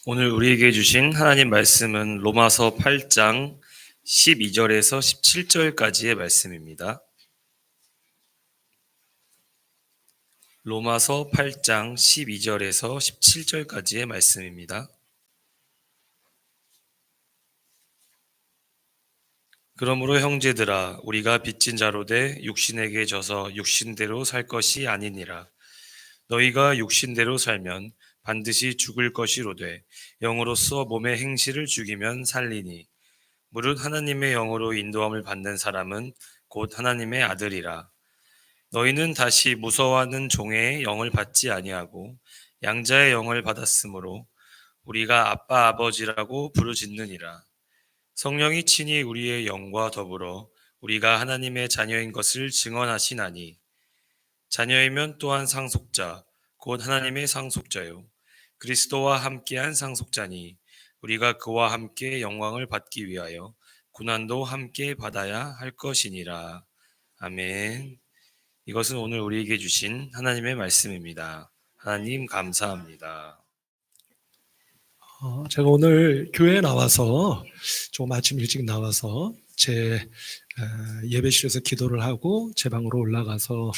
오늘 우리에게 주신 하나님 말씀은 로마서 8장 12절에서 17절까지의 말씀입니다. 로마서 8장 12절에서 17절까지의 말씀입니다. 그러므로 형제들아 우리가 빚진 자로 돼 육신에게 져서 육신대로 살 것이 아니니라. 너희가 육신대로 살면 반드시 죽을 것이로되 영으로서 몸의 행실을 죽이면 살리니 무릇 하나님의 영으로 인도함을 받는 사람은 곧 하나님의 아들이라. 너희는 다시 무서워하는 종의 영을 받지 아니하고 양자의 영을 받았으므로 우리가 아빠 아버지라고 부르짖느니라. 성령이 친히 우리의 영과 더불어 우리가 하나님의 자녀인 것을 증언하시나니 자녀이면 또한 상속자 곧 하나님의 상속자요 그리스도와 함께한 상속자니 우리가 그와 함께 영광을 받기 위하여 고난도 함께 받아야 할 것이니라. 아멘. 이것은 오늘 우리에게 주신 하나님의 말씀입니다. 하나님 감사합니다. 제가 오늘 교회에 나와서 좀 아침 일찍 나와서 제 예배실에서 기도를 하고 제 방으로 올라가서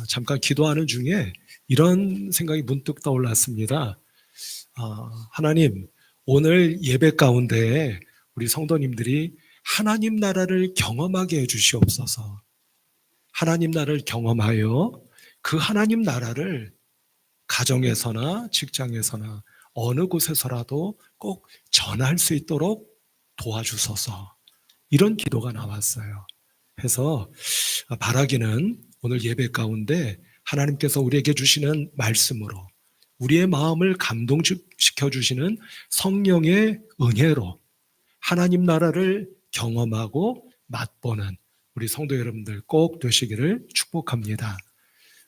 잠깐 기도하는 중에 이런 생각이 문득 떠올랐습니다. 하나님, 오늘 예배 가운데 우리 성도님들이 하나님 나라를 경험하게 해주시옵소서. 하나님 나라를 경험하여 그 하나님 나라를 가정에서나 직장에서나 어느 곳에서라도 꼭 전할 수 있도록 도와주소서. 이런 기도가 나왔어요. 해서 바라기는 오늘 예배 가운데 하나님께서 우리에게 주시는 말씀으로 우리의 마음을 감동시켜 주시는 성령의 은혜로 하나님 나라를 경험하고 맛보는 우리 성도 여러분들 꼭 되시기를 축복합니다.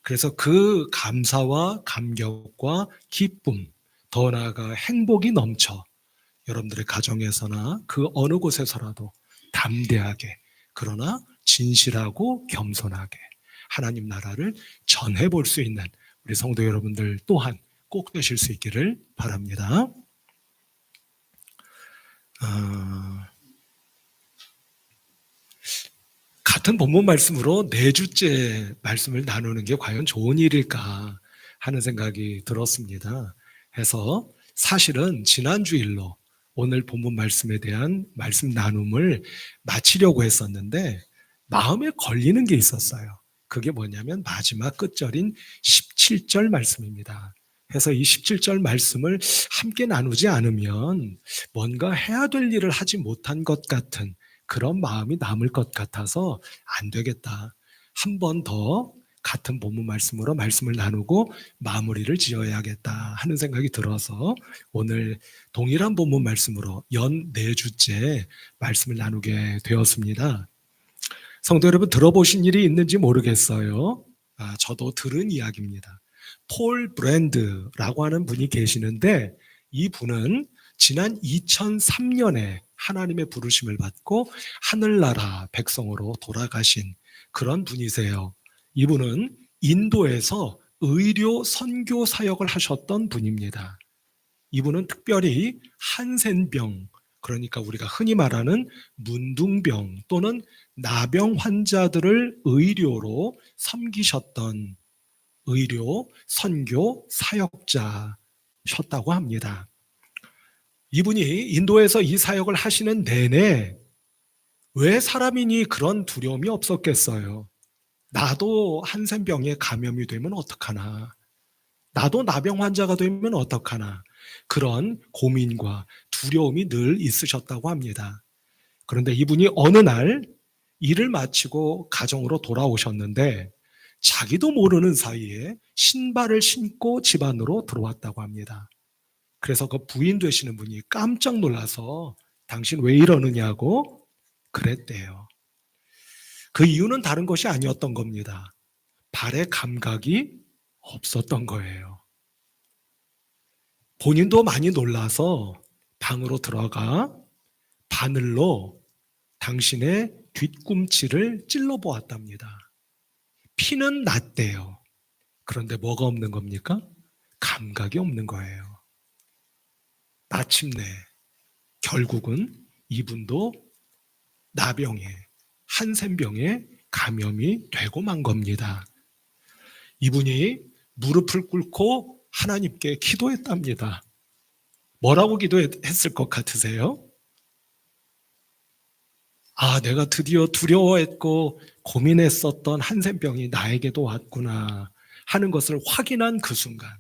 그래서 그 감사와 감격과 기쁨, 더 나아가 행복이 넘쳐 여러분들의 가정에서나 그 어느 곳에서라도 담대하게 그러나 진실하고 겸손하게 하나님 나라를 전해볼 수 있는 우리 성도 여러분들 또한 꼭 되실 수 있기를 바랍니다. 같은 본문 말씀으로 네 주째 말씀을 나누는 게 과연 좋은 일일까 하는 생각이 들었습니다. 해서 사실은 지난주일로 오늘 본문 말씀에 대한 말씀 나눔을 마치려고 했었는데 마음에 걸리는 게 있었어요. 그게 뭐냐면 마지막 끝절인 17절 말씀입니다. 해서 이 17절 말씀을 함께 나누지 않으면 뭔가 해야 될 일을 하지 못한 것 같은 그런 마음이 남을 것 같아서 안 되겠다. 한 번 더 같은 본문 말씀으로 말씀을 나누고 마무리를 지어야겠다 하는 생각이 들어서 오늘 동일한 본문 말씀으로 연 4주째 말씀을 나누게 되었습니다. 성도 여러분 들어보신 일이 있는지 모르겠어요. 저도 들은 이야기입니다. 폴 브랜드라고 하는 분이 계시는데 이 분은 지난 2003년에 하나님의 부르심을 받고 하늘나라 백성으로 돌아가신 그런 분이세요. 이분은 인도에서 의료 선교 사역을 하셨던 분입니다. 이분은 특별히 한센병, 그러니까 우리가 흔히 말하는 문둥병 또는 나병 환자들을 의료로 섬기셨던 의료 선교 사역자셨다고 합니다. 이분이 인도에서 이 사역을 하시는 내내 왜 사람이니 그런 두려움이 없었겠어요. 나도 한센병에 감염이 되면 어떡하나, 나도 나병 환자가 되면 어떡하나, 그런 고민과 두려움이 늘 있으셨다고 합니다. 그런데 이분이 어느 날 일을 마치고 가정으로 돌아오셨는데 자기도 모르는 사이에 신발을 신고 집 안으로 들어왔다고 합니다. 그래서 그 부인 되시는 분이 깜짝 놀라서 당신 왜 이러느냐고 그랬대요. 그 이유는 다른 것이 아니었던 겁니다. 발에 감각이 없었던 거예요. 본인도 많이 놀라서 방으로 들어가 바늘로 당신의 뒤꿈치를 찔러 보았답니다. 피는 났대요. 그런데 뭐가 없는 겁니까? 감각이 없는 거예요. 마침내 결국은 이분도 나병에, 한센병에 감염이 되고 만 겁니다. 이분이 무릎을 꿇고 하나님께 기도했답니다. 뭐라고 기도했을 것 같으세요? 내가 드디어 두려워했고 고민했었던 한센병이 나에게도 왔구나 하는 것을 확인한 그 순간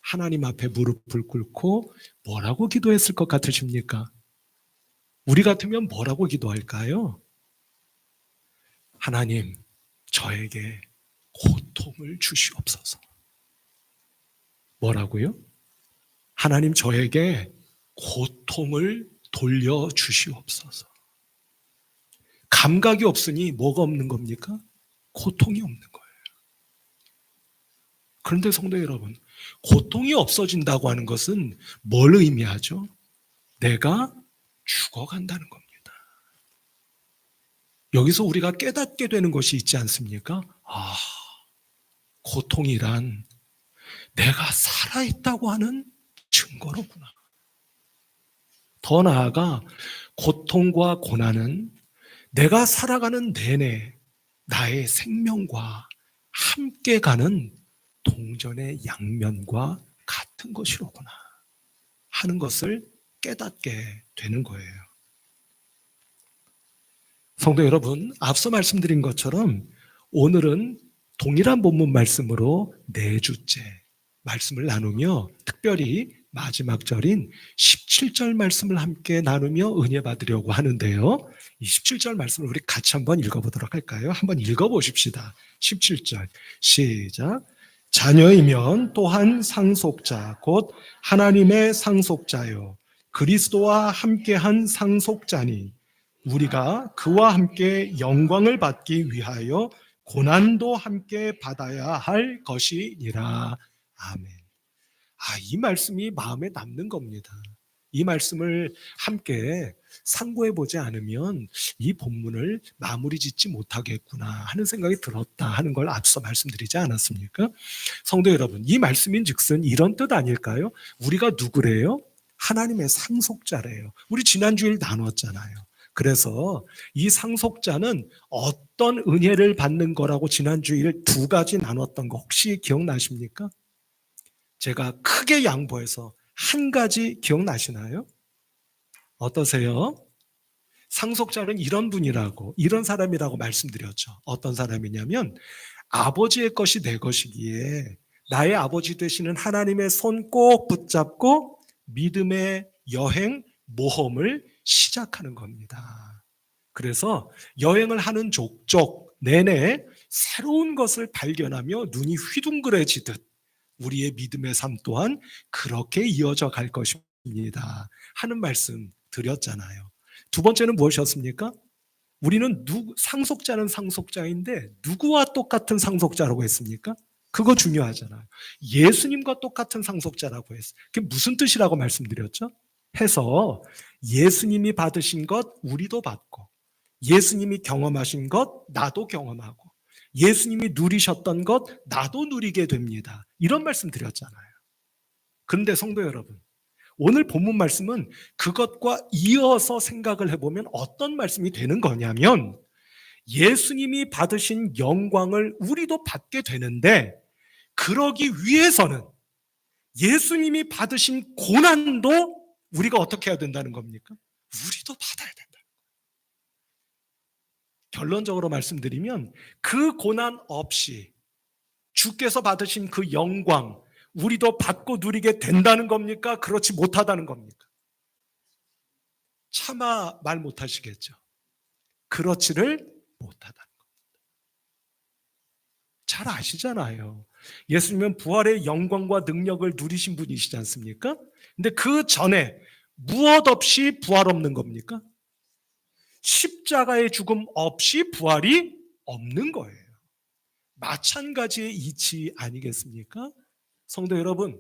하나님 앞에 무릎을 꿇고 뭐라고 기도했을 것 같으십니까? 우리 같으면 뭐라고 기도할까요? 하나님, 저에게 고통을 주시옵소서. 뭐라고요? 하나님, 저에게 고통을 돌려주시옵소서. 감각이 없으니 뭐가 없는 겁니까? 고통이 없는 거예요. 그런데 성도 여러분, 고통이 없어진다고 하는 것은 뭘 의미하죠? 내가 죽어간다는 겁니다. 여기서 우리가 깨닫게 되는 것이 있지 않습니까? 고통이란 내가 살아있다고 하는 증거로구나. 더 나아가 고통과 고난은 내가 살아가는 내내 나의 생명과 함께 가는 동전의 양면과 같은 것이로구나 하는 것을 깨닫게 되는 거예요. 성도 여러분, 앞서 말씀드린 것처럼 오늘은 동일한 본문 말씀으로 4주째 말씀을 나누며 특별히 마지막 절인 17절 말씀을 함께 나누며 은혜 받으려고 하는데요. 이 17절 말씀을 우리 같이 한번 읽어보도록 할까요? 한번 읽어보십시다. 17절 시작. 자녀이면 또한 상속자 곧 하나님의 상속자요 그리스도와 함께한 상속자니 우리가 그와 함께 영광을 받기 위하여 고난도 함께 받아야 할 것이니라. 아멘. 이 말씀이 마음에 남는 겁니다. 이 말씀을 함께 상고해 보지 않으면 이 본문을 마무리 짓지 못하겠구나 하는 생각이 들었다 하는 걸 앞서 말씀드리지 않았습니까? 성도 여러분, 이 말씀인 즉슨 이런 뜻 아닐까요? 우리가 누구래요? 하나님의 상속자래요. 우리 지난주일 나눴잖아요. 그래서 이 상속자는 어떤 은혜를 받는 거라고 지난주일 2가지 나눴던 거 혹시 기억나십니까? 제가 크게 양보해서 1가지 기억나시나요? 어떠세요? 상속자는 이런 분이라고, 이런 사람이라고 말씀드렸죠. 어떤 사람이냐면 아버지의 것이 내 것이기에 나의 아버지 되시는 하나님의 손 꼭 붙잡고 믿음의 여행, 모험을 시작하는 겁니다. 그래서 여행을 하는 족족 내내 새로운 것을 발견하며 눈이 휘둥그레지듯 우리의 믿음의 삶 또한 그렇게 이어져 갈 것입니다 하는 말씀 드렸잖아요. 2번째는 무엇이었습니까? 우리는 상속자는 상속자인데 누구와 똑같은 상속자라고 했습니까? 그거 중요하잖아요. 예수님과 똑같은 상속자라고 했어요. 그게 무슨 뜻이라고 말씀드렸죠? 해서 예수님이 받으신 것 우리도 받고 예수님이 경험하신 것 나도 경험하고 예수님이 누리셨던 것 나도 누리게 됩니다. 이런 말씀 드렸잖아요. 그런데 성도 여러분, 오늘 본문 말씀은 그것과 이어서 생각을 해보면 어떤 말씀이 되는 거냐면 예수님이 받으신 영광을 우리도 받게 되는데 그러기 위해서는 예수님이 받으신 고난도 우리가 어떻게 해야 된다는 겁니까? 우리도 받아야 된다. 결론적으로 말씀드리면 그 고난 없이 주께서 받으신 그 영광 우리도 받고 누리게 된다는 겁니까? 그렇지 못하다는 겁니까? 차마 말 못하시겠죠. 그렇지를 못하다는 겁니다. 잘 아시잖아요. 예수님은 부활의 영광과 능력을 누리신 분이시지 않습니까? 근데 그 전에 무엇 없이 부활 없는 겁니까? 십자가의 죽음 없이 부활이 없는 거예요. 마찬가지의 이치 아니겠습니까? 성도 여러분,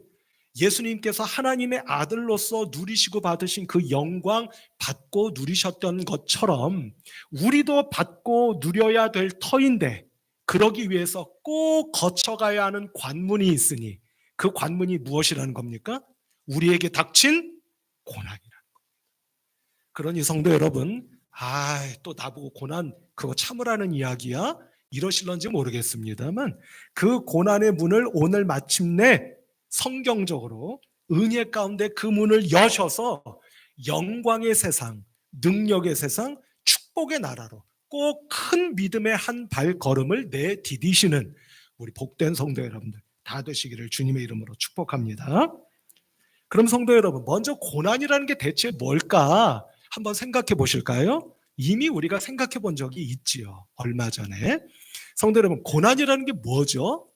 예수님께서 하나님의 아들로서 누리시고 받으신 그 영광 받고 누리셨던 것처럼 우리도 받고 누려야 될 터인데 그러기 위해서 꼭 거쳐가야 하는 관문이 있으니 그 관문이 무엇이라는 겁니까? 우리에게 닥친 고난이라는 겁니다. 그러니 성도 여러분, 또 나보고 고난 그거 참으라는 이야기야? 이러실런지 모르겠습니다만 그 고난의 문을 오늘 마침내 성경적으로 은혜 가운데 그 문을 여셔서 영광의 세상, 능력의 세상, 축복의 나라로 꼭 큰 믿음의 한 발걸음을 내디디시는 우리 복된 성도 여러분들 다 되시기를 주님의 이름으로 축복합니다. 그럼 성도 여러분, 먼저 고난이라는 게 대체 뭘까 한번 생각해 보실까요? 이미 우리가 생각해 본 적이 있지요. 얼마 전에. 성도 여러분, 고난이라는 게 뭐죠?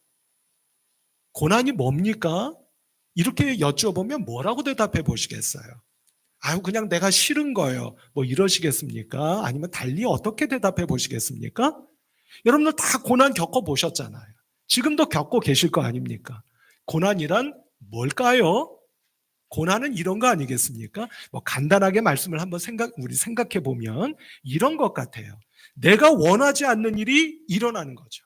고난이 뭡니까? 이렇게 여쭤보면 뭐라고 대답해 보시겠어요? 그냥 내가 싫은 거예요. 뭐 이러시겠습니까? 아니면 달리 어떻게 대답해 보시겠습니까? 여러분들 다 고난 겪어 보셨잖아요. 지금도 겪고 계실 거 아닙니까? 고난이란 뭘까요? 고난은 이런 거 아니겠습니까? 뭐 간단하게 말씀을 한번 우리 생각해 보면 이런 것 같아요. 내가 원하지 않는 일이 일어나는 거죠.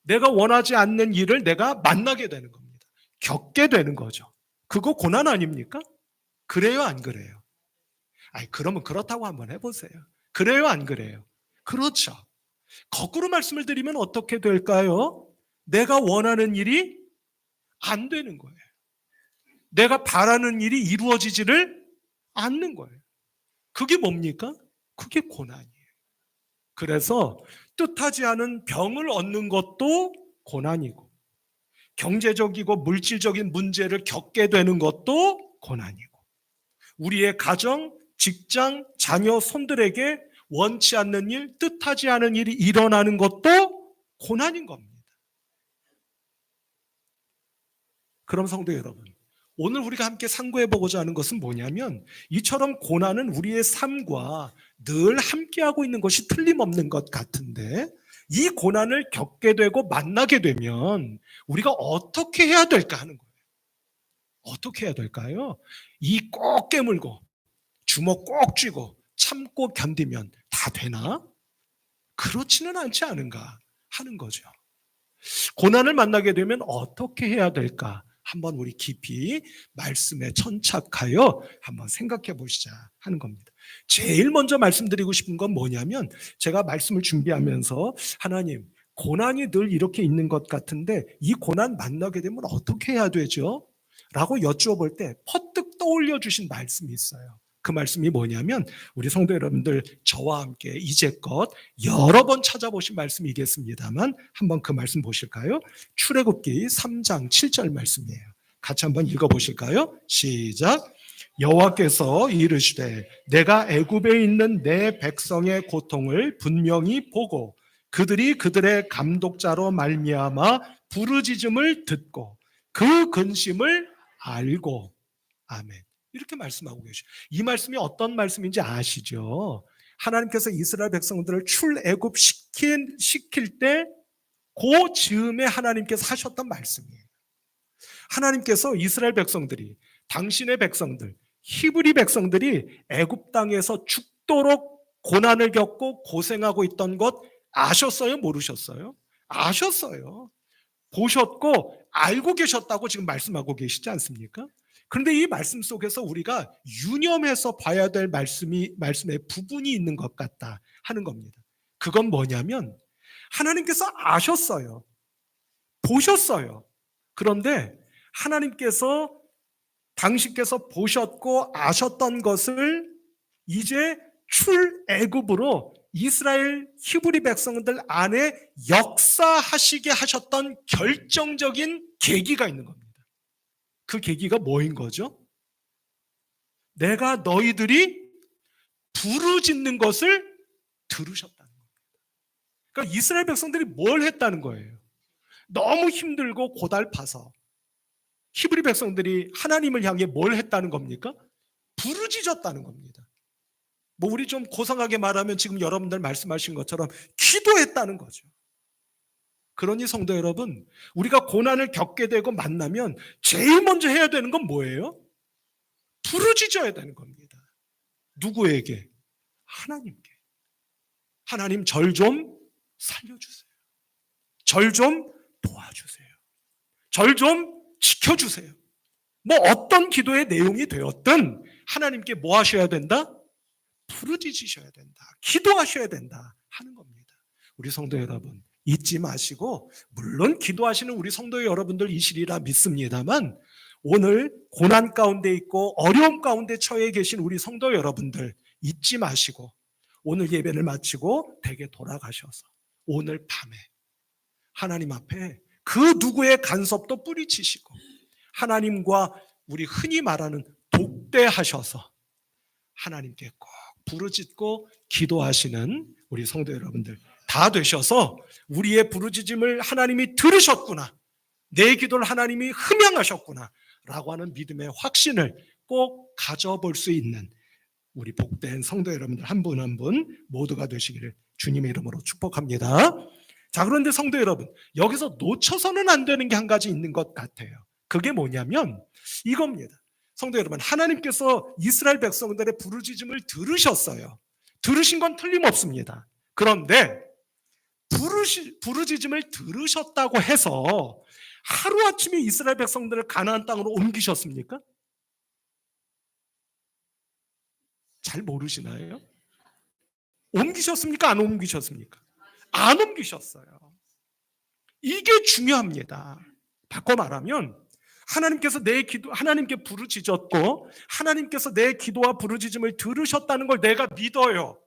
내가 원하지 않는 일을 내가 만나게 되는 겁니다. 겪게 되는 거죠. 그거 고난 아닙니까? 그래요, 안 그래요? 그러면 그렇다고 한번 해보세요. 그래요, 안 그래요? 그렇죠. 거꾸로 말씀을 드리면 어떻게 될까요? 내가 원하는 일이 안 되는 거예요. 내가 바라는 일이 이루어지지를 않는 거예요. 그게 뭡니까? 그게 고난이에요. 그래서 뜻하지 않은 병을 얻는 것도 고난이고, 경제적이고 물질적인 문제를 겪게 되는 것도 고난이고, 우리의 가정, 직장, 자녀, 손들에게 원치 않는 일, 뜻하지 않은 일이 일어나는 것도 고난인 겁니다. 그럼 성도 여러분, 오늘 우리가 함께 상고해보고자 하는 것은 뭐냐면 이처럼 고난은 우리의 삶과 늘 함께하고 있는 것이 틀림없는 것 같은데 이 고난을 겪게 되고 만나게 되면 우리가 어떻게 해야 될까 하는 거예요. 어떻게 해야 될까요? 이 꼭 깨물고 주먹 꼭 쥐고 참고 견디면 다 되나? 그렇지는 않지 않은가 하는 거죠. 고난을 만나게 되면 어떻게 해야 될까? 한번 우리 깊이 말씀에 천착하여 한번 생각해 보시자 하는 겁니다. 제일 먼저 말씀드리고 싶은 건 뭐냐면 제가 말씀을 준비하면서 하나님, 고난이 늘 이렇게 있는 것 같은데 이 고난 만나게 되면 어떻게 해야 되죠? 라고 여쭈어볼 때 퍼뜩 떠올려 주신 말씀이 있어요. 그 말씀이 뭐냐면 우리 성도 여러분들 저와 함께 이제껏 여러 번 찾아보신 말씀이겠습니다만 한번 그 말씀 보실까요? 출애굽기 3장 7절 말씀이에요. 같이 한번 읽어보실까요? 시작. 여호와께서 이르시되 내가 애굽에 있는 내 백성의 고통을 분명히 보고 그들이 그들의 감독자로 말미암아 부르짖음을 듣고 그 근심을 알고 아멘. 이렇게 말씀하고 계시죠. 이 말씀이 어떤 말씀인지 아시죠? 하나님께서 이스라엘 백성들을 출애굽 시킬 때 그 즈음에 하나님께서 하셨던 말씀이에요. 하나님께서 이스라엘 백성들이 당신의 백성들 히브리 백성들이 애굽 땅에서 죽도록 고난을 겪고 고생하고 있던 것 아셨어요? 모르셨어요? 아셨어요. 보셨고 알고 계셨다고 지금 말씀하고 계시지 않습니까? 그런데 이 말씀 속에서 우리가 유념해서 봐야 될 말씀의 부분이 있는 것 같다 하는 겁니다. 그건 뭐냐면 하나님께서 아셨어요. 보셨어요. 그런데 하나님께서 당신께서 보셨고 아셨던 것을 이제 출애굽으로 이스라엘 히브리 백성들 안에 역사하시게 하셨던 결정적인 계기가 있는 겁니다. 그 계기가 뭐인 거죠? 내가 너희들이 부르짖는 것을 들으셨다는 겁니다. 그러니까 이스라엘 백성들이 뭘 했다는 거예요? 너무 힘들고 고달파서 히브리 백성들이 하나님을 향해 뭘 했다는 겁니까? 부르짖었다는 겁니다. 뭐 우리 좀 고상하게 말하면 지금 여러분들 말씀하신 것처럼 기도했다는 거죠. 그러니 성도 여러분, 우리가 고난을 겪게 되고 만나면 제일 먼저 해야 되는 건 뭐예요? 부르짖어야 되는 겁니다. 누구에게? 하나님께. 하나님 절 좀 살려주세요. 절 좀 도와주세요. 절 좀 지켜주세요. 뭐 어떤 기도의 내용이 되었든 하나님께 뭐 하셔야 된다? 부르짖으셔야 된다. 기도하셔야 된다 하는 겁니다. 우리 성도 여러분, 잊지 마시고, 물론 기도하시는 우리 성도 여러분들이시리라 믿습니다만, 오늘 고난 가운데 있고 어려움 가운데 처해 계신 우리 성도 여러분들 잊지 마시고, 오늘 예배를 마치고 댁에 돌아가셔서 오늘 밤에 하나님 앞에 그 누구의 간섭도 뿌리치시고 하나님과 우리 흔히 말하는 독대하셔서 하나님께 꼭 부르짖고 기도하시는 우리 성도 여러분들 다 되셔서, 우리의 부르짖음을 하나님이 들으셨구나, 내 기도를 하나님이 흠양하셨구나 라고 하는 믿음의 확신을 꼭 가져볼 수 있는 우리 복된 성도 여러분들 한 분 한 분 모두가 되시기를 주님의 이름으로 축복합니다. 자, 그런데 성도 여러분, 여기서 놓쳐서는 안 되는 게 한 가지 있는 것 같아요. 그게 뭐냐면 이겁니다. 성도 여러분, 하나님께서 이스라엘 백성들의 부르짖음을 들으셨어요. 들으신 건 틀림없습니다. 그런데 부르짖음을 들으셨다고 해서 하루아침에 이스라엘 백성들을 가나안 땅으로 옮기셨습니까? 잘 모르시나요? 옮기셨습니까? 안 옮기셨습니까? 안 옮기셨어요. 이게 중요합니다. 바꿔 말하면 하나님께서 하나님께 부르짖었고 하나님께서 내 기도와 부르짖음을 들으셨다는 걸 내가 믿어요.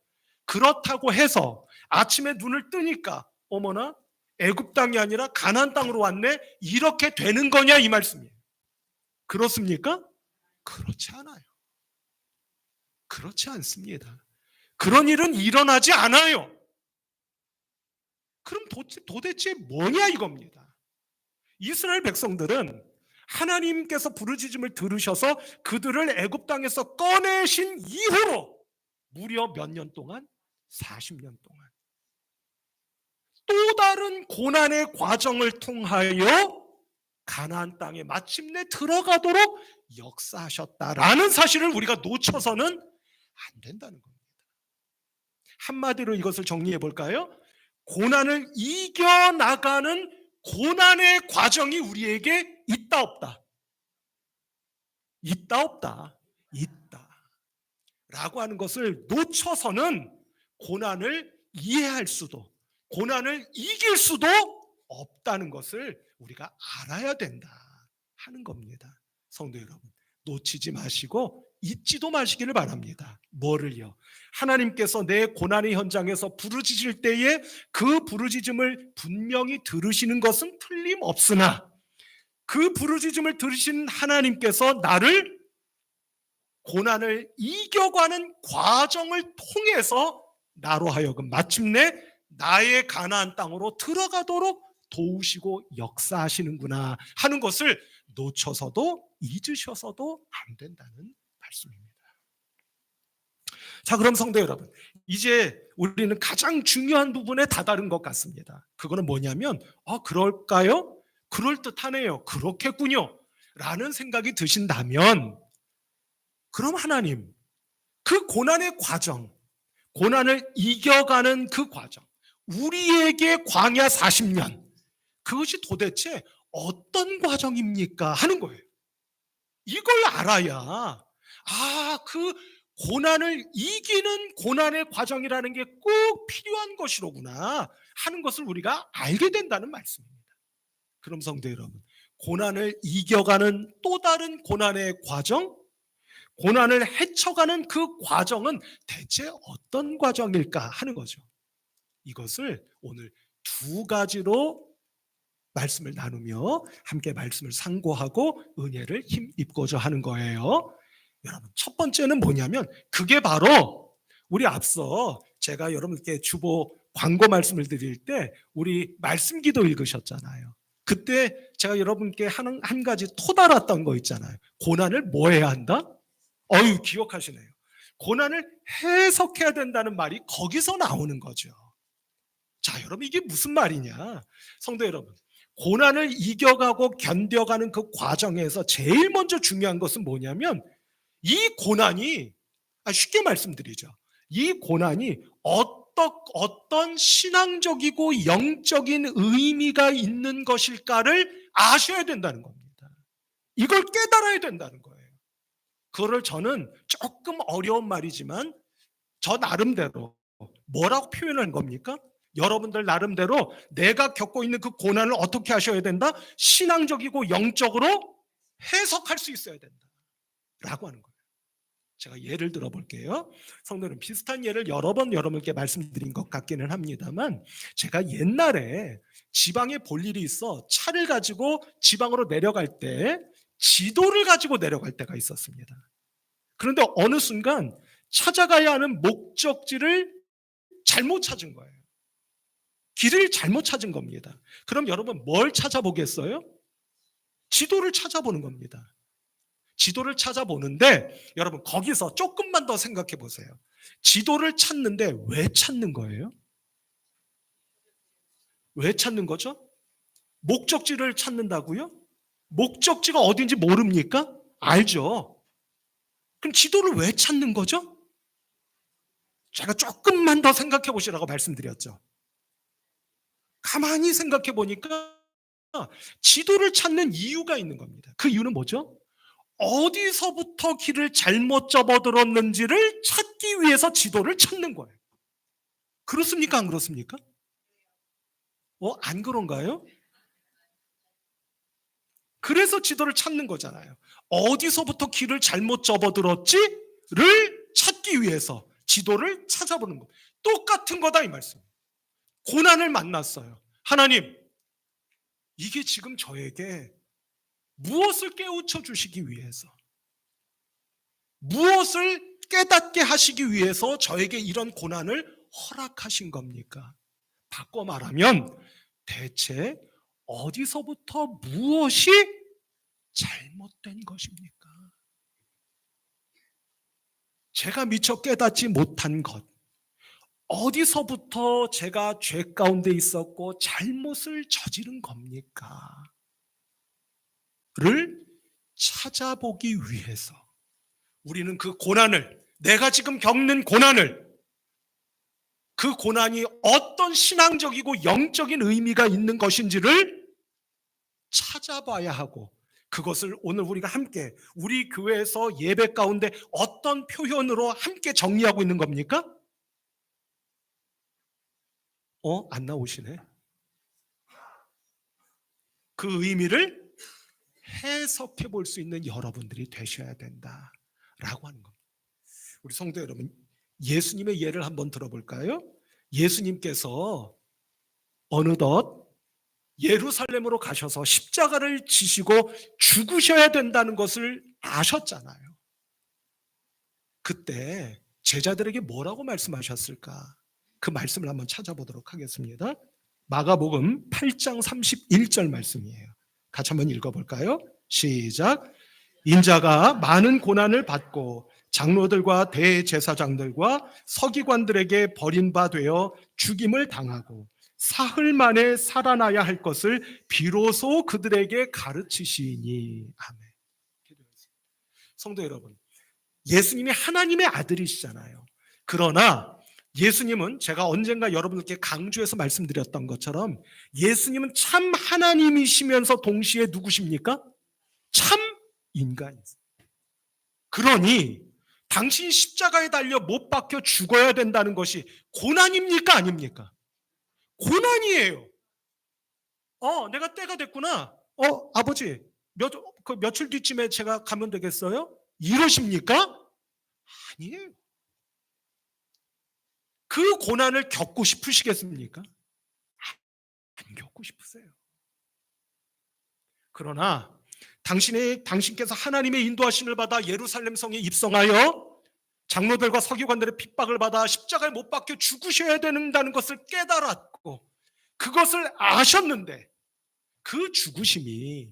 그렇다고 해서 아침에 눈을 뜨니까 어머나 애굽 땅이 아니라 가나안 땅으로 왔네, 이렇게 되는 거냐 이 말씀이에요. 그렇습니까? 그렇지 않아요. 그렇지 않습니다. 그런 일은 일어나지 않아요. 그럼 도대체 뭐냐 이겁니다. 이스라엘 백성들은 하나님께서 부르짖음을 들으셔서 그들을 애굽 땅에서 꺼내신 이후로 무려 몇 년 동안? 40년 동안 또 다른 고난의 과정을 통하여 가나안 땅에 마침내 들어가도록 역사하셨다라는 사실을 우리가 놓쳐서는 안 된다는 겁니다. 한마디로 이것을 정리해 볼까요? 고난을 이겨나가는 고난의 과정이 우리에게 있다 없다? 있다 없다? 있다 라고 하는 것을 놓쳐서는 고난을 이해할 수도 고난을 이길 수도 없다는 것을 우리가 알아야 된다 하는 겁니다. 성도 여러분, 놓치지 마시고 잊지도 마시기를 바랍니다. 뭐를요? 하나님께서 내 고난의 현장에서 부르짖을 때에 그 부르짖음을 분명히 들으시는 것은 틀림없으나 그 부르짖음을 들으신 하나님께서 나를 고난을 이겨가는 과정을 통해서 나로 하여금 마침내 나의 가나안 땅으로 들어가도록 도우시고 역사하시는구나 하는 것을 놓쳐서도 잊으셔서도 안 된다는 말씀입니다. 자, 그럼 성도 여러분, 이제 우리는 가장 중요한 부분에 다다른 것 같습니다. 그거는 뭐냐면 그럴까요? 그럴듯하네요. 그렇겠군요 라는 생각이 드신다면, 그럼 하나님 그 고난의 과정, 고난을 이겨가는 그 과정, 우리에게 광야 40년, 그것이 도대체 어떤 과정입니까? 하는 거예요. 이걸 알아야 그 고난을 이기는 고난의 과정이라는 게 꼭 필요한 것이로구나 하는 것을 우리가 알게 된다는 말씀입니다. 그럼 성도 여러분, 고난을 이겨가는 또 다른 고난의 과정, 고난을 헤쳐가는 그 과정은 대체 어떤 과정일까 하는 거죠. 이것을 오늘 두 가지로 말씀을 나누며 함께 말씀을 상고하고 은혜를 힘입고자 하는 거예요. 여러분, 첫 번째는 뭐냐면 그게 바로 우리 앞서 제가 여러분께 주보 광고 말씀을 드릴 때 우리 말씀 기도 읽으셨잖아요. 그때 제가 여러분께 한 가지 토달았던 거 있잖아요. 고난을 뭐 해야 한다? 기억하시네요. 고난을 해석해야 된다는 말이 거기서 나오는 거죠. 자, 여러분, 이게 무슨 말이냐? 성도 여러분, 고난을 이겨가고 견뎌가는 그 과정에서 제일 먼저 중요한 것은 뭐냐면 이 고난이, 쉽게 말씀드리죠, 이 고난이 어떤 신앙적이고 영적인 의미가 있는 것일까를 아셔야 된다는 겁니다. 이걸 깨달아야 된다는 거예요. 그거를 저는 조금 어려운 말이지만 저 나름대로 뭐라고 표현한 겁니까? 여러분들 나름대로 내가 겪고 있는 그 고난을 어떻게 하셔야 된다? 신앙적이고 영적으로 해석할 수 있어야 된다 라고 하는 거예요. 제가 예를 들어 볼게요. 성도는 비슷한 예를 여러 번 여러분께 말씀드린 것 같기는 합니다만, 제가 옛날에 지방에 볼 일이 있어 차를 가지고 지방으로 내려갈 때 지도를 가지고 내려갈 때가 있었습니다. 그런데 어느 순간 찾아가야 하는 목적지를 잘못 찾은 거예요. 길을 잘못 찾은 겁니다. 그럼 여러분 뭘 찾아보겠어요? 지도를 찾아보는 겁니다. 지도를 찾아보는데 여러분 거기서 조금만 더 생각해 보세요. 지도를 찾는데 왜 찾는 거예요? 왜 찾는 거죠? 목적지를 찾는다고요? 목적지가 어딘지 모릅니까? 알죠. 그럼 지도를 왜 찾는 거죠? 제가 조금만 더 생각해 보시라고 말씀드렸죠. 가만히 생각해 보니까 지도를 찾는 이유가 있는 겁니다. 그 이유는 뭐죠? 어디서부터 길을 잘못 접어들었는지를 찾기 위해서 지도를 찾는 거예요. 그렇습니까? 안 그렇습니까? 안 그런가요? 그래서 지도를 찾는 거잖아요. 어디서부터 길을 잘못 접어들었지를 찾기 위해서 지도를 찾아보는 거. 똑같은 거다 이 말씀. 고난을 만났어요. 하나님, 이게 지금 저에게 무엇을 깨우쳐 주시기 위해서, 무엇을 깨닫게 하시기 위해서 저에게 이런 고난을 허락하신 겁니까? 바꿔 말하면 대체 어디서부터 무엇이 잘못된 것입니까? 제가 미처 깨닫지 못한 것, 어디서부터 제가 죄 가운데 있었고 잘못을 저지른 겁니까? 를 찾아보기 위해서 우리는 그 고난을, 내가 지금 겪는 고난을, 그 고난이 어떤 신앙적이고 영적인 의미가 있는 것인지를 찾아봐야 하고, 그것을 오늘 우리가 함께 우리 교회에서 예배 가운데 어떤 표현으로 함께 정리하고 있는 겁니까? 안 나오시네. 그 의미를 해석해 볼 수 있는 여러분들이 되셔야 된다라고 하는 겁니다. 우리 성도 여러분, 예수님의 예를 한번 들어볼까요? 예수님께서 어느덧 예루살렘으로 가셔서 십자가를 지시고 죽으셔야 된다는 것을 아셨잖아요. 그때 제자들에게 뭐라고 말씀하셨을까? 그 말씀을 한번 찾아보도록 하겠습니다. 마가복음 8장 31절 말씀이에요. 같이 한번 읽어볼까요? 시작. 인자가 많은 고난을 받고 장로들과 대제사장들과 서기관들에게 버림받아 죽임을 당하고 사흘 만에 살아나야 할 것을 비로소 그들에게 가르치시니. 아멘. 성도 여러분, 예수님이 하나님의 아들이시잖아요. 그러나 예수님은 제가 언젠가 여러분들께 강조해서 말씀드렸던 것처럼 예수님은 참 하나님이시면서 동시에 누구십니까? 참 인간이세요. 그러니 당신 십자가에 달려 못 박혀 죽어야 된다는 것이 고난입니까? 아닙니까? 고난이에요. 내가 때가 됐구나. 아버지, 며칠 뒤쯤에 제가 가면 되겠어요? 이러십니까? 아니에요. 그 고난을 겪고 싶으시겠습니까? 안 겪고 싶으세요. 그러나 당신께서 하나님의 인도하심을 받아 예루살렘 성에 입성하여 장로들과 서기관들의 핍박을 받아 십자가에 못 박혀 죽으셔야 된다는 것을 깨달았고 그것을 아셨는데 그 죽으심이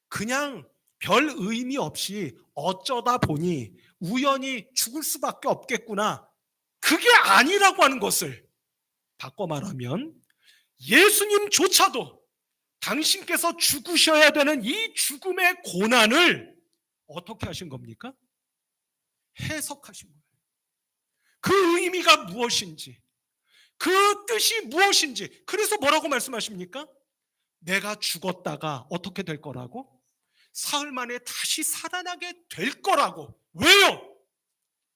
그냥 별 의미 없이 어쩌다 보니 우연히 죽을 수밖에 없겠구나, 그게 아니라고 하는 것을 바꿔 말하면 예수님조차도 당신께서 죽으셔야 되는 이 죽음의 고난을 어떻게 하신 겁니까? 해석하신 거예요. 그 의미가 무엇인지, 그 뜻이 무엇인지. 그래서 뭐라고 말씀하십니까? 내가 죽었다가 어떻게 될 거라고? 사흘 만에 다시 살아나게 될 거라고. 왜요?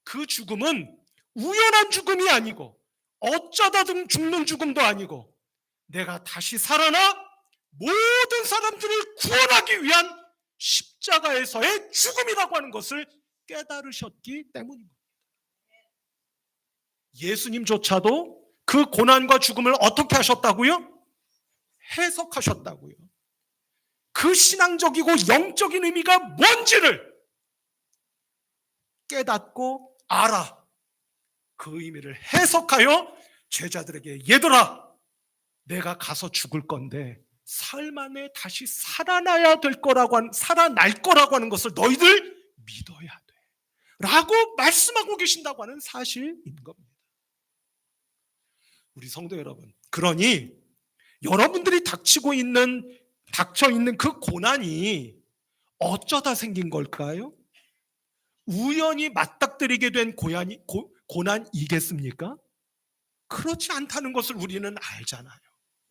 그 죽음은 우연한 죽음이 아니고 어쩌다 등 죽는 죽음도 아니고 내가 다시 살아나 모든 사람들을 구원하기 위한 십자가에서의 죽음이라고 하는 것을 깨달으셨기 때문입니다. 예수님조차도 그 고난과 죽음을 어떻게 하셨다고요? 해석하셨다고요. 그 신앙적이고 영적인 의미가 뭔지를 깨닫고 알아. 그 의미를 해석하여 제자들에게, 얘들아, 내가 가서 죽을 건데 사흘 만에 다시 살아날 거라고 하는 것을 너희들 믿어야 돼 라고 말씀하고 계신다고 하는 사실인 겁니다. 우리 성도 여러분, 그러니 여러분들이 닥쳐 있는 그 고난이 어쩌다 생긴 걸까요? 우연히 맞닥뜨리게 된 고난이겠습니까? 그렇지 않다는 것을 우리는 알잖아요.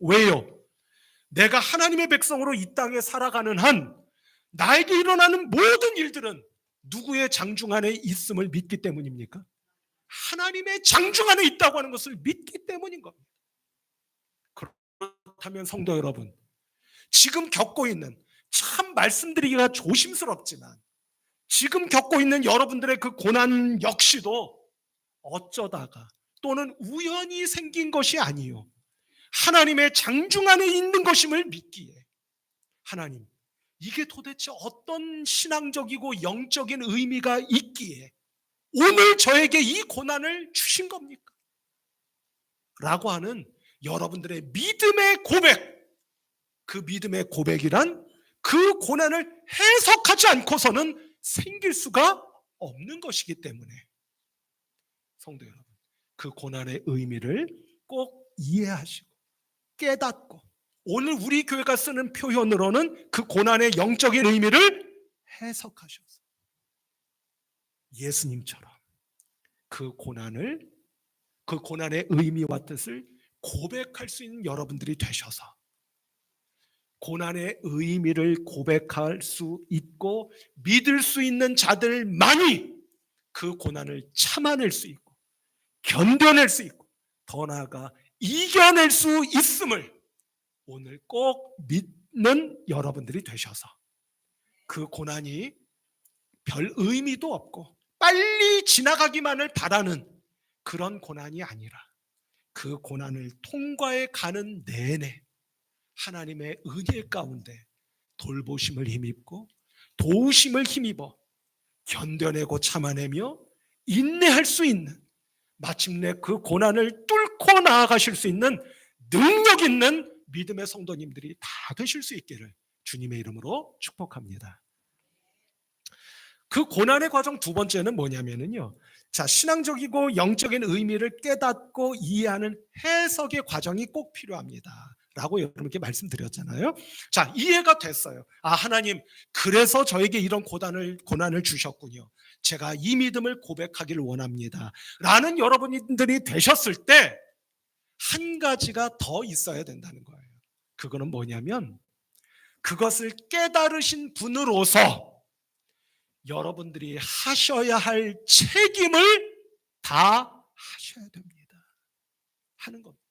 왜요? 내가 하나님의 백성으로 이 땅에 살아가는 한 나에게 일어나는 모든 일들은 누구의 장중 안에 있음을 믿기 때문입니까? 하나님의 장중 안에 있다고 하는 것을 믿기 때문인 겁니다. 그렇다면 성도 여러분, 지금 겪고 있는, 참 말씀드리기가 조심스럽지만 지금 겪고 있는 여러분들의 그 고난 역시도 어쩌다가 또는 우연히 생긴 것이 아니요, 하나님의 장중 안에 있는 것임을 믿기에, 하나님, 이게 도대체 어떤 신앙적이고 영적인 의미가 있기에 오늘 저에게 이 고난을 주신 겁니까? 라고 하는 여러분들의 믿음의 고백, 그 믿음의 고백이란 그 고난을 해석하지 않고서는 생길 수가 없는 것이기 때문에 성도 여러분, 그 고난의 의미를 꼭 이해하시고 깨닫고 오늘 우리 교회가 쓰는 표현으로는 그 고난의 영적인 의미를 해석하셔서 예수님처럼 그 고난의 의미와 뜻을 고백할 수 있는 여러분들이 되셔서 고난의 의미를 고백할 수 있고 믿을 수 있는 자들만이 그 고난을 참아낼 수 있고 견뎌낼 수 있고 더 나아가 이겨낼 수 있음을 오늘 꼭 믿는 여러분들이 되셔서 그 고난이 별 의미도 없고 빨리 지나가기만을 바라는 그런 고난이 아니라 그 고난을 통과해 가는 내내 하나님의 은혜 가운데 돌보심을 힘입고 도우심을 힘입어 견뎌내고 참아내며 인내할 수 있는, 마침내 그 고난을 뚫고 나아가실 수 있는 능력 있는 믿음의 성도님들이 다 되실 수 있기를 주님의 이름으로 축복합니다. 그 고난의 과정 두 번째는 뭐냐면요, 자, 신앙적이고 영적인 의미를 깨닫고 이해하는 해석의 과정이 꼭 필요합니다 라고 여러분께 말씀드렸잖아요. 자, 이해가 됐어요. 아, 하나님, 그래서 저에게 이런 고난을 주셨군요. 제가 이 믿음을 고백하기를 원합니다 라는 여러분들이 되셨을 때 한 가지가 더 있어야 된다는 거예요. 그거는 뭐냐면 그것을 깨달으신 분으로서 여러분들이 하셔야 할 책임을 다 하셔야 됩니다 하는 겁니다.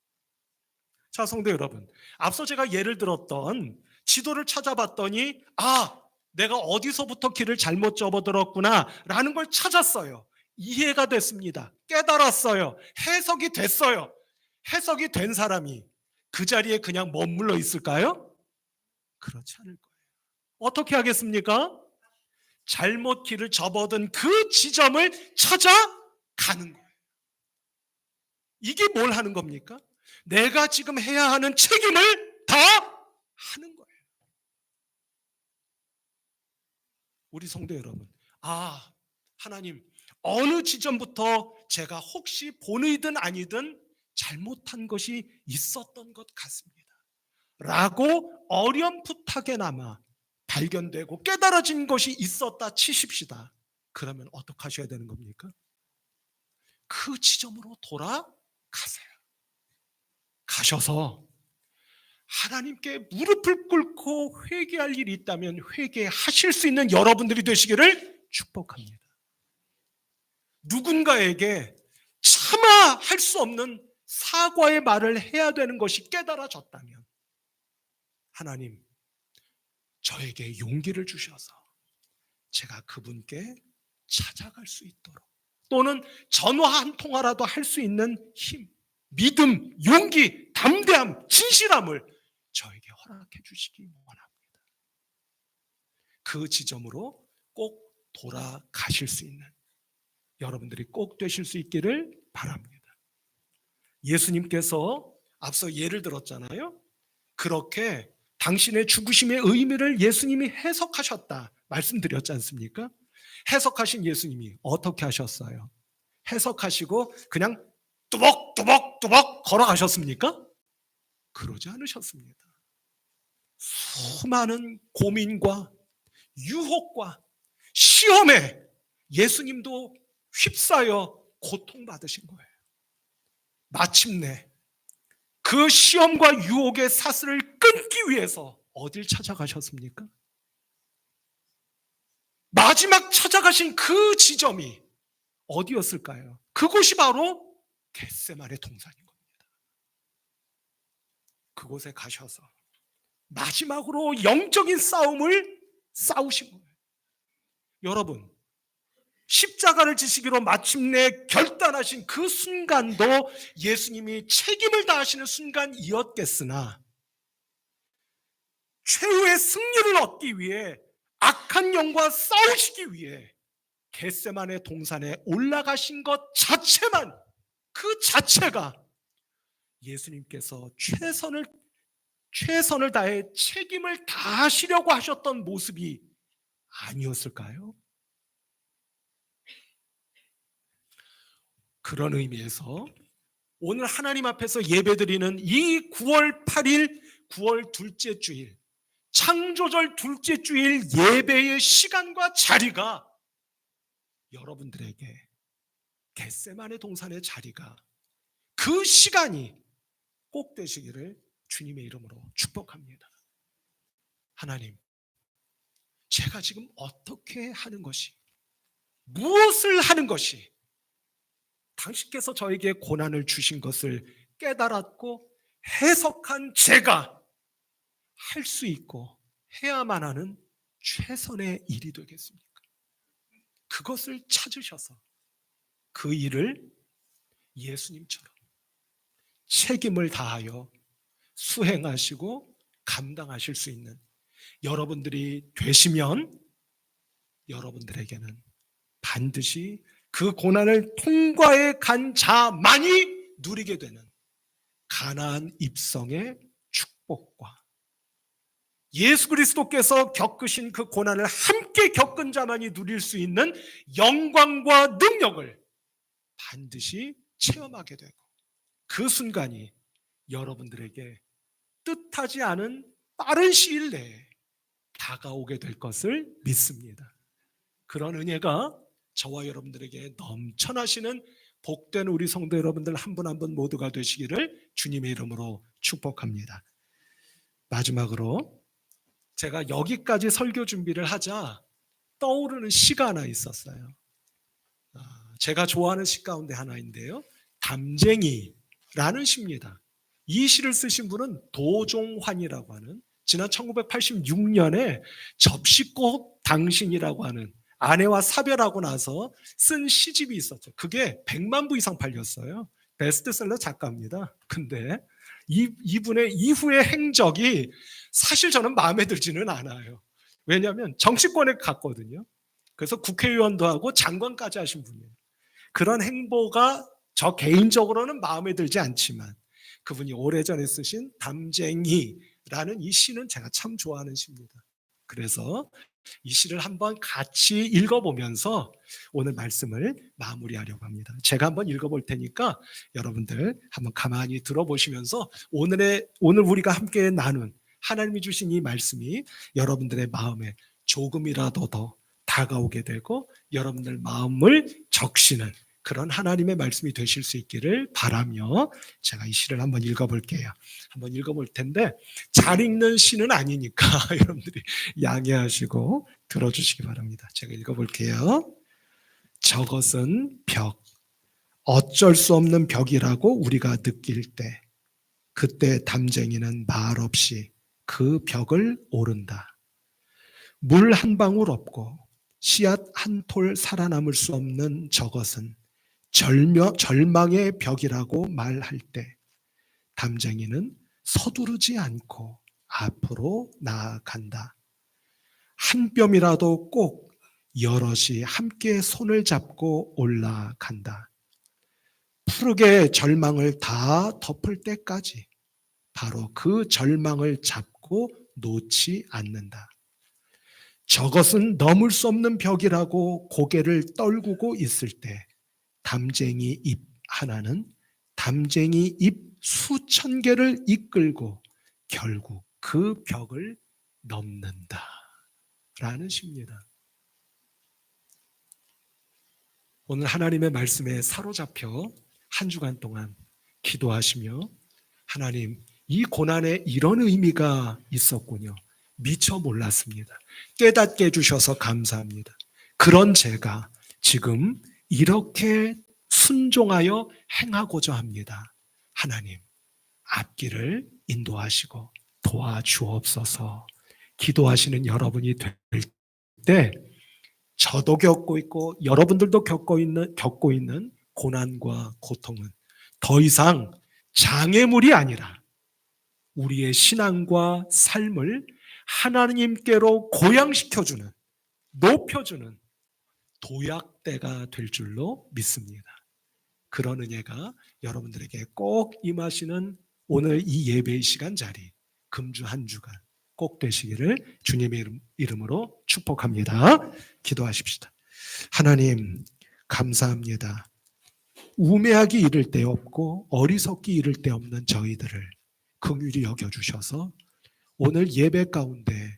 자, 성도 여러분, 앞서 제가 예를 들었던 지도를 찾아봤더니 내가 어디서부터 길을 잘못 접어들었구나 라는 걸 찾았어요. 이해가 됐습니다. 깨달았어요. 해석이 됐어요. 해석이 된 사람이 그 자리에 그냥 머물러 있을까요? 그렇지 않을 거예요. 어떻게 하겠습니까? 잘못 길을 접어든 그 지점을 찾아가는 거예요. 이게 뭘 하는 겁니까? 내가 지금 해야 하는 책임을 다 하는 거예요. 우리 성도 여러분, 하나님, 어느 지점부터 제가 혹시 본의든 아니든 잘못한 것이 있었던 것 같습니다 라고 어렴풋하게나마 발견되고 깨달아진 것이 있었다 치십시다. 그러면 어떻게 하셔야 되는 겁니까? 그 지점으로 돌아가세요. 가셔서 하나님께 무릎을 꿇고 회개할 일이 있다면 회개하실 수 있는 여러분들이 되시기를 축복합니다. 누군가에게 차마 할 수 없는 사과의 말을 해야 되는 것이 깨달아졌다면 하나님, 저에게 용기를 주셔서 제가 그분께 찾아갈 수 있도록, 또는 전화 한 통화라도 할 수 있는 힘, 믿음, 용기, 담대함, 진실함을 저에게 허락해 주시기 원합니다. 그 지점으로 꼭 돌아가실 수 있는 여러분들이 꼭 되실 수 있기를 바랍니다. 예수님께서 앞서 예를 들었잖아요. 그렇게 당신의 죽으심의 의미를 예수님이 해석하셨다 말씀드렸지 않습니까? 해석하신 예수님이 어떻게 하셨어요? 해석하시고 그냥 뚜벅뚜벅뚜벅 걸어가셨습니까? 그러지 않으셨습니다. 수많은 고민과 유혹과 시험에 예수님도 휩싸여 고통받으신 거예요. 마침내 그 시험과 유혹의 사슬을 끊기 위해서 어딜 찾아가셨습니까? 마지막 찾아가신 그 지점이 어디였을까요? 그곳이 바로 겟세마네 동산인 겁니다. 그곳에 가셔서 마지막으로 영적인 싸움을 싸우신 거예요. 여러분, 십자가를 지시기로 마침내 결단하신 그 순간도 예수님이 책임을 다하시는 순간이었겠으나 최후의 승리를 얻기 위해 악한 영과 싸우시기 위해 겟세마네 동산에 올라가신 것 자체만, 그 자체가 예수님께서 최선을 다해 책임을 다하시려고 하셨던 모습이 아니었을까요? 그런 의미에서 오늘 하나님 앞에서 예배드리는 이 9월 8일 9월 둘째 주일, 창조절 둘째 주일 예배의 시간과 자리가 여러분들에게 겟세마네 동산의 자리가, 그 시간이 꼭 되시기를 주님의 이름으로 축복합니다. 하나님, 제가 지금 어떻게 하는 것이, 무엇을 하는 것이 당신께서 저에게 고난을 주신 것을 깨달았고 해석한 제가 할 수 있고 해야만 하는 최선의 일이 되겠습니까? 그것을 찾으셔서 그 일을 예수님처럼 책임을 다하여 수행하시고 감당하실 수 있는 여러분들이 되시면 여러분들에게는 반드시 그 고난을 통과해 간 자만이 누리게 되는 가나안 입성의 축복과 예수 그리스도께서 겪으신 그 고난을 함께 겪은 자만이 누릴 수 있는 영광과 능력을 반드시 체험하게 되고, 그 순간이 여러분들에게 뜻하지 않은 빠른 시일 내에 다가오게 될 것을 믿습니다. 그런 은혜가 저와 여러분들에게 넘쳐나시는 복된 우리 성도 여러분들 한 분 한 분 모두가 되시기를 주님의 이름으로 축복합니다. 마지막으로 제가 여기까지 설교 준비를 하자 떠오르는 시가 하나 있었어요. 제가 좋아하는 시 가운데 하나인데요, 담쟁이라는 시입니다. 이 시를 쓰신 분은 도종환이라고 하는, 지난 1986년에 접시꽃 당신이라고 하는, 아내와 사별하고 나서 쓴 시집이 있었죠. 그게 100만 부 이상 팔렸어요. 베스트셀러 작가입니다. 근데 이분의 이후의 행적이 사실 저는 마음에 들지는 않아요. 왜냐하면 정치권에 갔거든요. 그래서 국회의원도 하고 장관까지 하신 분이에요. 그런 행보가 저 개인적으로는 마음에 들지 않지만 그분이 오래전에 쓰신 담쟁이라는 이 시는 제가 참 좋아하는 시입니다. 그래서 이 시를 한번 같이 읽어보면서 오늘 말씀을 마무리하려고 합니다. 제가 한번 읽어볼 테니까 여러분들 한번 가만히 들어보시면서 오늘 우리가 함께 나눈 하나님이 주신 이 말씀이 여러분들의 마음에 조금이라도 더 다가오게 되고 여러분들 마음을 적시는 그런 하나님의 말씀이 되실 수 있기를 바라며 제가 이 시를 한번 읽어볼게요. 한번 읽어볼 텐데 잘 읽는 시는 아니니까 여러분들이 양해하시고 들어주시기 바랍니다. 제가 읽어볼게요. 저것은 벽, 어쩔 수 없는 벽이라고 우리가 느낄 때 그때 담쟁이는 말없이 그 벽을 오른다. 물 한 방울 없고 씨앗 한 톨 살아남을 수 없는 저것은 절망의 벽이라고 말할 때 담쟁이는 서두르지 않고 앞으로 나아간다. 한 뼘이라도 꼭 여럿이 함께 손을 잡고 올라간다. 푸르게 절망을 다 덮을 때까지 바로 그 절망을 잡고 놓지 않는다. 저것은 넘을 수 없는 벽이라고 고개를 떨구고 있을 때 담쟁이 잎 하나는 담쟁이 잎 수천 개를 이끌고 결국 그 벽을 넘는다 라는 시입니다. 오늘 하나님의 말씀에 사로잡혀 한 주간 동안 기도하시며 하나님, 이 고난에 이런 의미가 있었군요. 미처 몰랐습니다. 깨닫게 해주셔서 감사합니다. 그런 제가 지금 이렇게 순종하여 행하고자 합니다. 하나님, 앞길을 인도하시고 도와주옵소서. 기도하시는 여러분이 될 때 저도 겪고 있고 여러분들도 겪고 있는 고난과 고통은 더 이상 장애물이 아니라 우리의 신앙과 삶을 하나님께로 고양시켜주는, 높여주는 도약대가 될 줄로 믿습니다. 그런 은혜가 여러분들에게 꼭 임하시는 오늘 이 예배의 시간 자리, 금주 한 주간 꼭 되시기를 주님의 이름으로 축복합니다. 기도하십시다. 하나님, 감사합니다. 우매하기 이를 데 없고 어리석기 이를 데 없는 저희들을 긍휼히 여겨주셔서 오늘 예배 가운데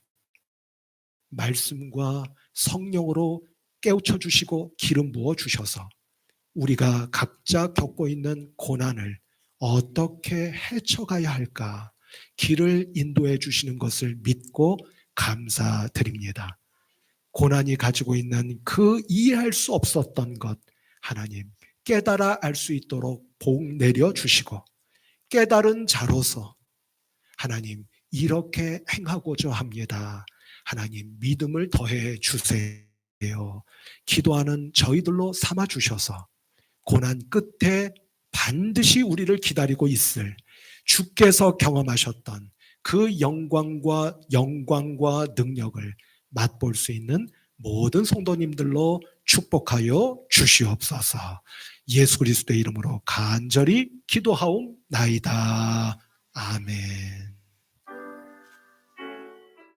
말씀과 성령으로 깨우쳐 주시고 기름 부어 주셔서 우리가 각자 겪고 있는 고난을 어떻게 헤쳐가야 할까 길을 인도해 주시는 것을 믿고 감사드립니다. 고난이 가지고 있는 그 이해할 수 없었던 것 하나님 깨달아 알 수 있도록 복 내려 주시고 깨달은 자로서 하나님 이렇게 행하고자 합니다. 하나님 믿음을 더해 주세요. 기도하는 저희들로 삼아 주셔서 고난 끝에 반드시 우리를 기다리고 있을 주께서 경험하셨던 그 영광과 능력을 맛볼 수 있는 모든 성도님들로 축복하여 주시옵소서. 예수 그리스도의 이름으로 간절히 기도하옵나이다.